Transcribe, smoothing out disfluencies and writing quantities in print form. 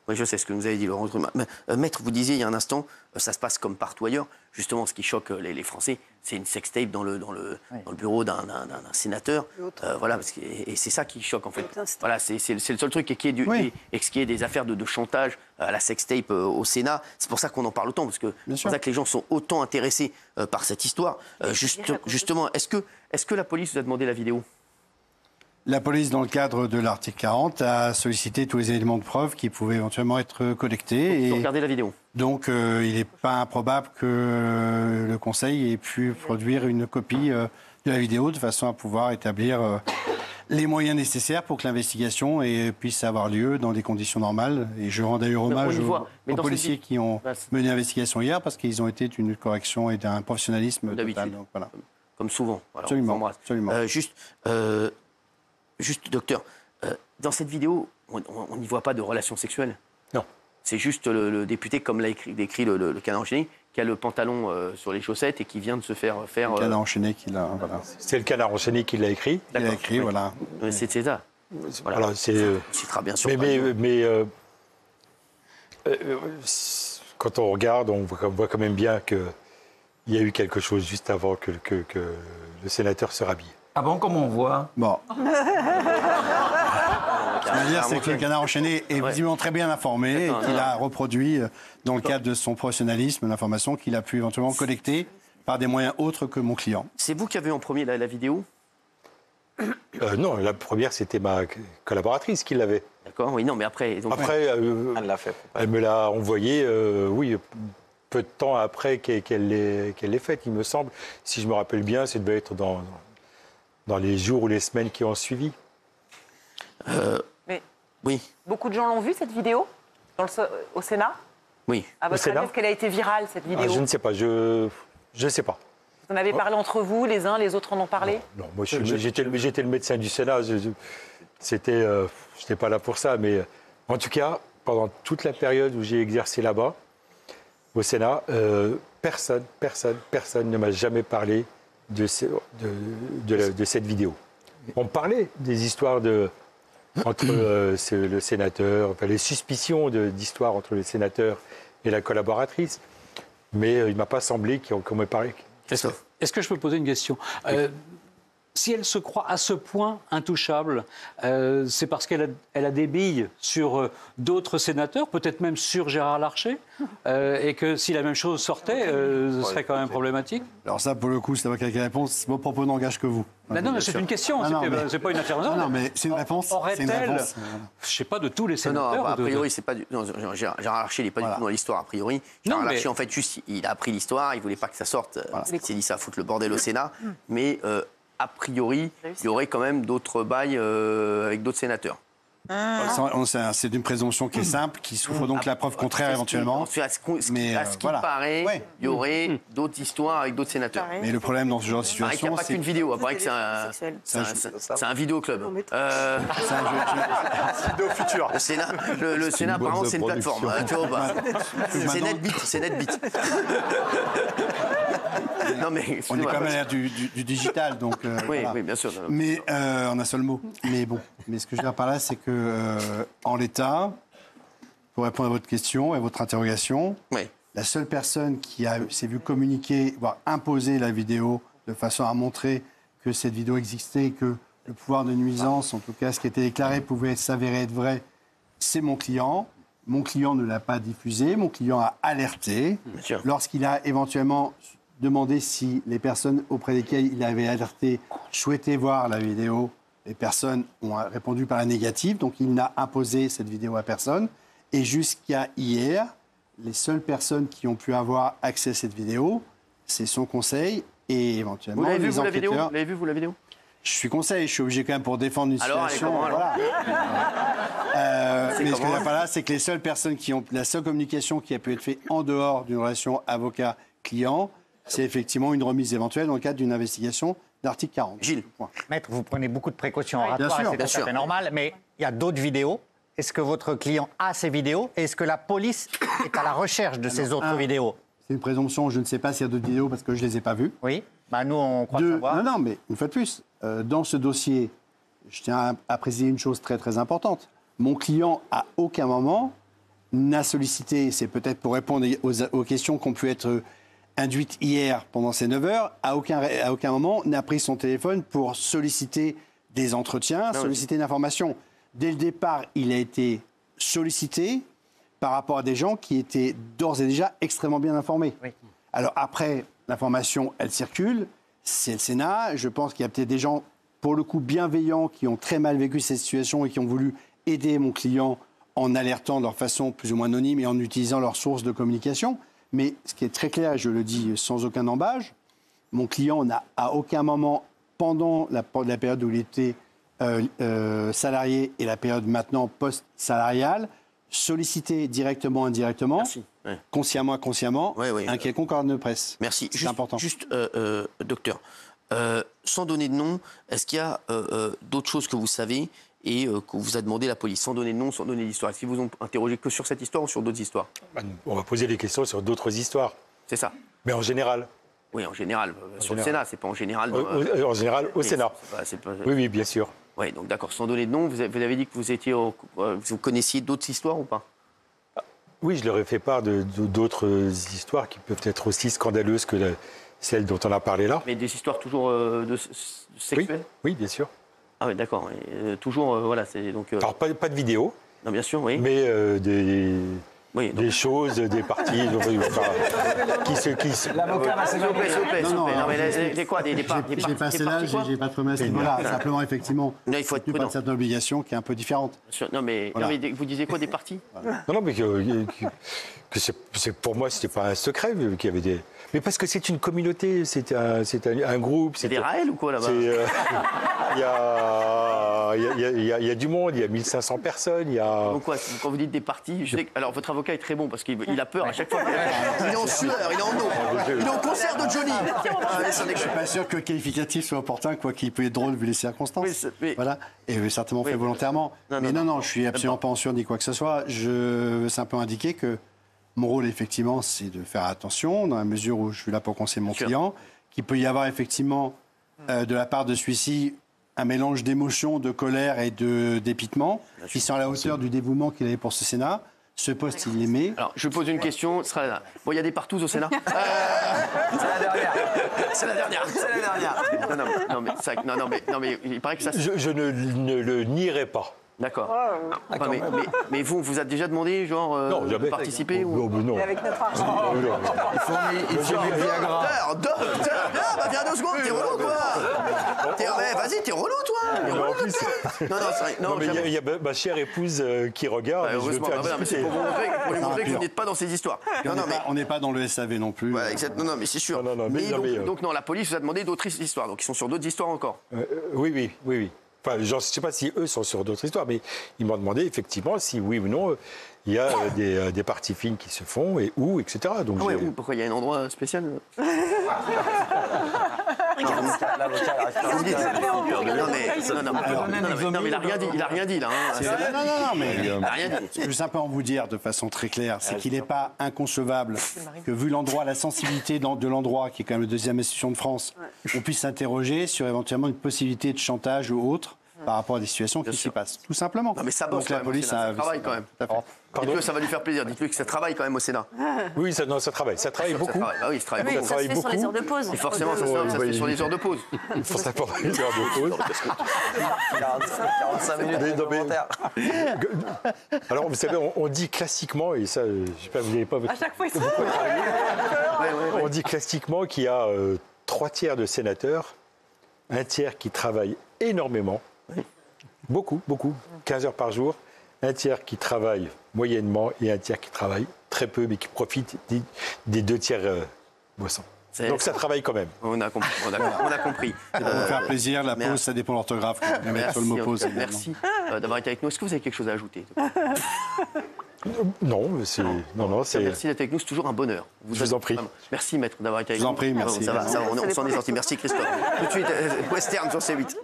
Oui, je sais ce que vous avez dit, Laurent. Maître, vous disiez il y a un instant, ça se passe comme partout ailleurs. Justement, ce qui choque les Français, c'est une sextape dans le bureau d'un sénateur. Voilà, et c'est ça qui choque, en fait. Voilà, c'est le seul truc. Et qu'il y ait des affaires de chantage à la sextape au Sénat, c'est pour ça qu'on en parle autant, parce que c'est pour ça que les gens sont autant intéressés par cette histoire. Justement, est-ce que la police vous a demandé la vidéo ? La police, dans le cadre de l'article 40, a sollicité tous les éléments de preuve qui pouvaient éventuellement être collectés. Et regardez la vidéo. Donc, il n'est pas improbable que le Conseil ait pu produire une copie de la vidéo de façon à pouvoir établir les moyens nécessaires pour que l'investigation puisse avoir lieu dans des conditions normales. Et je rends d'ailleurs hommage aux policiers qui ont mené l'investigation hier parce qu'ils ont été d'une correction et d'un professionnalisme total. Donc, voilà. Comme souvent. Voilà, absolument. Juste, docteur, dans cette vidéo, on n'y voit pas de relation sexuelle. Non. C'est juste le député, comme l'a décrit le canard enchaîné, qui a le pantalon sur les chaussettes et qui vient de se faire... Le canard enchaîné qui l'a... Voilà. C'est le canard enchaîné qui l'a écrit. Il l'a écrit, voilà. C'est ça. Voilà, c'est très bien sûr. Mais quand on regarde, on voit quand même bien qu'il y a eu quelque chose juste avant que le sénateur se rhabille. Ah bon, comment on voit ? Bon. Ce qu'on va dire, c'est que le canard enchaîné est visiblement très bien informé et qu'il a reproduit, dans le cadre de son professionnalisme, l'information qu'il a pu éventuellement collecter par des moyens autres que mon client. C'est vous qui avez en premier la vidéo ? Non, la première, c'était ma collaboratrice qui l'avait. D'accord, oui, non, mais après... Donc, après, elle l'a fait. Elle me l'a envoyé, oui, peu de temps après qu'elle l'ait faite, il me semble. Si je me rappelle bien, ça devait être dans les jours ou les semaines qui ont suivi. Mais oui. Beaucoup de gens l'ont vue, cette vidéo, au Sénat ? Oui. À votre avis, est-ce qu'elle a été virale, cette vidéo ? Je ne sais pas, je ne sais pas. Vous en avez parlé entre vous, les uns, les autres en ont parlé ? Non, moi j'étais le médecin du Sénat, je n'étais pas là pour ça, mais en tout cas, pendant toute la période où j'ai exercé là-bas, au Sénat, personne ne m'a jamais parlé de cette vidéo. On parlait des histoires entre le sénateur, enfin les suspicions d'histoires entre le sénateur et la collaboratrice, mais il ne m'a pas semblé qu'on m'ait parlé. Est-ce que je peux poser une question ? Si elle se croit à ce point intouchable, c'est parce qu'elle a des billes sur d'autres sénateurs, peut-être même sur Gérard Larcher, et que si la même chose sortait, ce serait quand même problématique. Alors ça, pour le coup, c'est pas quelqu'un qui répond. Vos propos n'engagent que vous. Non, mais c'est une question, c'est pas une intervention. Non, mais c'est une réponse. Aurait-elle, je sais pas, de tous les sénateurs. Non, a priori, c'est pas non, Gérard Larcher, il n'est pas du tout dans l'histoire, a priori. Gérard Larcher, en fait, juste, il a appris l'histoire, il voulait pas que ça sorte. Il s'est dit, ça va foutre le bordel au Sénat. Mais a priori, il y aurait quand même d'autres bails avec d'autres sénateurs. C'est une présomption qui est simple, qui souffre donc la preuve contraire éventuellement. À ce qui paraît, il y aurait d'autres histoires avec d'autres sénateurs. Mais le problème dans ce genre de situation, il n'y a pas qu'une vidéo. Il paraît que c'est un vidéo club. C'est un vidéo futur. Le Sénat, apparemment, c'est une plateforme. Tu vois pas. C'est NetBeat. Non, mais, on est quand même à l'ère du digital, donc... oui, bien sûr. Mais en un seul mot. Mais bon, ce que je veux dire par là, c'est que en l'état, pour répondre à votre question et à votre interrogation, la seule personne qui s'est vue communiquer, voire imposer la vidéo de façon à montrer que cette vidéo existait, que le pouvoir de nuisance, en tout cas ce qui était déclaré, pouvait s'avérer être vrai, c'est mon client. Mon client ne l'a pas diffusé, mon client a alerté. Lorsqu'il a éventuellement demandé si les personnes auprès desquelles il avait alerté souhaitaient voir la vidéo, les personnes ont répondu par la négative, donc il n'a imposé cette vidéo à personne. Et jusqu'à hier, les seules personnes qui ont pu avoir accès à cette vidéo, c'est son conseil et éventuellement les enquêteurs. Vous l'avez vu, vous, la vidéo ? Je suis conseil, je suis obligé quand même pour défendre une situation. Voilà. Mais ce que je veux dire par là, c'est que les seules personnes qui ont... La seule communication qui a pu être faite en dehors d'une relation avocat-client, c'est effectivement une remise éventuelle dans le cadre d'une investigation d'article 40. Gilles. Maître, vous prenez beaucoup de précautions oratoires et c'est tout à fait normal, mais il y a d'autres vidéos. Est-ce que votre client a ces vidéos et est-ce que la police est à la recherche de ces autres vidéos ? C'est une présomption, je ne sais pas s'il y a d'autres vidéos parce que je ne les ai pas vues. Oui, nous on croit savoir. Non, mais une fois de plus, dans ce dossier, je tiens à préciser une chose très très importante. Mon client, à aucun moment, n'a sollicité, c'est peut-être pour répondre aux questions qui ont pu être induites hier pendant ces 9 heures, à aucun moment n'a pris son téléphone pour solliciter des entretiens, solliciter une information. Dès le départ, il a été sollicité par rapport à des gens qui étaient d'ores et déjà extrêmement bien informés. Oui. Alors après, l'information, elle circule, c'est le Sénat. Je pense qu'il y a peut-être des gens, pour le coup, bienveillants, qui ont très mal vécu cette situation et qui ont voulu aider mon client en alertant de leur façon plus ou moins anonyme et en utilisant leurs sources de communication. Mais ce qui est très clair, et je le dis sans aucun embâche, mon client n'a à aucun moment, pendant la période où il était salarié et la période maintenant post-salariale, sollicité directement ou indirectement, consciemment, inconsciemment, un quelconque ordre de presse. Merci. C'est important. Juste, docteur, sans donner de nom, est-ce qu'il y a d'autres choses que vous savez et que vous a demandé la police, sans donner de nom, sans donner d'histoire? Est-ce qu'ils vous ont interrogé que sur cette histoire ou sur d'autres histoires? On va poser des questions sur d'autres histoires. C'est ça. Mais en général. Oui, en général. Sur le Sénat, c'est pas en général. En général, au Sénat. Oui, bien sûr. Oui, donc d'accord, sans donner de nom, vous avez dit que vous connaissiez d'autres histoires ou pas? Oui, je leur ai fait part d'autres histoires qui peuvent être aussi scandaleuses que celle dont on a parlé là. Mais des histoires toujours sexuelles? Oui, bien sûr. Ah oui, d'accord. Toujours, voilà, c'est donc... Alors, pas de vidéo. Non, bien sûr, oui. Mais des choses, des parties L'avocat va s'évaluer. S'il vous plaît. Non, mais quoi, des parties? J'ai passé là, j'ai pas de problème à ce niveau-là. Simplement, effectivement, il faut être prudent. pas cette obligation qui est un peu différente. Non, mais vous disiez quoi, des parties? Non, mais pour moi, c'était pas un secret qu'il y avait des... Mais parce que c'est une communauté, c'est un groupe. C'est des Raël ou quoi, là-bas? Il y a du monde, il y a 1500 personnes, Donc quoi, quand vous dites des parties, alors votre avocat est très bon parce qu'il a peur à chaque fois. Il est en sueur, il est en eau, il est au concert de Johnny. Je suis pas sûr que le qualificatif soit opportun, quoi qu'il peut être drôle vu les circonstances. Voilà, et certainement fait volontairement. Non, je suis absolument pas en sueur ni quoi que ce soit. Je veux simplement indiquer que mon rôle, effectivement, c'est de faire attention, dans la mesure où je suis là pour conseiller mon client, qu'il peut y avoir effectivement, de la part de celui-ci, un mélange d'émotions, de colère et d'épitement, qui sont à la hauteur du dévouement qu'il avait pour ce Sénat. Ce poste, il l'aimait. Alors, je pose une question. Bon, il y a des partous au Sénat. C'est la dernière. Non, mais il paraît que ça... Je ne le nierai pas. D'accord. Mais vous a déjà demandé, genre, de participer ou... Non. Avec notre argent. Il faut du Viagra. Viens 2 secondes, t'es relou, quoi. Vas-y, t'es relou, toi. Non, mais il y a ma chère épouse qui regarde. Heureusement, c'est pour lui montrer que vous n'êtes pas dans ces histoires. On n'est pas dans le SAV non plus. Non, mais c'est sûr. Donc, la police vous a demandé d'autres histoires. Donc, ils sont sur d'autres histoires encore. Oui. Enfin, je ne sais pas si eux sont sur d'autres histoires, mais ils m'ont demandé effectivement si oui ou non il y a des parties fines qui se font et où, etc. Donc pourquoi il y a un endroit spécial? Non, mais il a rien dit là. Je veux simplement vous dire de façon très claire, c'est qu'il n'est pas inconcevable que, vu l'endroit, la sensibilité de l'endroit, qui est quand même la deuxième institution de France, on puisse s'interroger sur éventuellement une possibilité de chantage ou autre par rapport à des situations qui s'y passent. Tout simplement. Non, mais ça bosse quand même. Ça travaille quand même. Dites-le, ça va lui faire plaisir. Dites-lui que ça travaille quand même au Sénat. Oui, ça travaille. Ça travaille beaucoup. Oui, ça travaille beaucoup. Ça se fait sur les heures de pause. Et forcément, ça se fait sur les heures de pause. Ça pendant les heures de pause. 45 minutes de commentaire. Alors, vous savez, on dit classiquement, et ça, je ne sais pas, vous n'avez pas... À chaque fois, On dit classiquement qu'il y a 3 tiers de sénateurs, 1 tiers qui travaillent énormément, beaucoup, 15 heures par jour, 1 tiers qui travaille moyennement et 1 tiers qui travaille très peu, mais qui profite des 2 tiers boissons. Donc ça travaille quand même. On a compris. Pour vous faire plaisir, la pause, ça dépend de l'orthographe. Merci d'avoir été avec nous. Est-ce que vous avez quelque chose à ajouter? Non, c'est... Merci d'être avec nous, c'est toujours un bonheur. Je vous en prie. Merci, maître, d'avoir été avec nous. Je vous en prie, merci. On s'en est sorti. Merci, Christophe. Tout de suite, Western sur C8.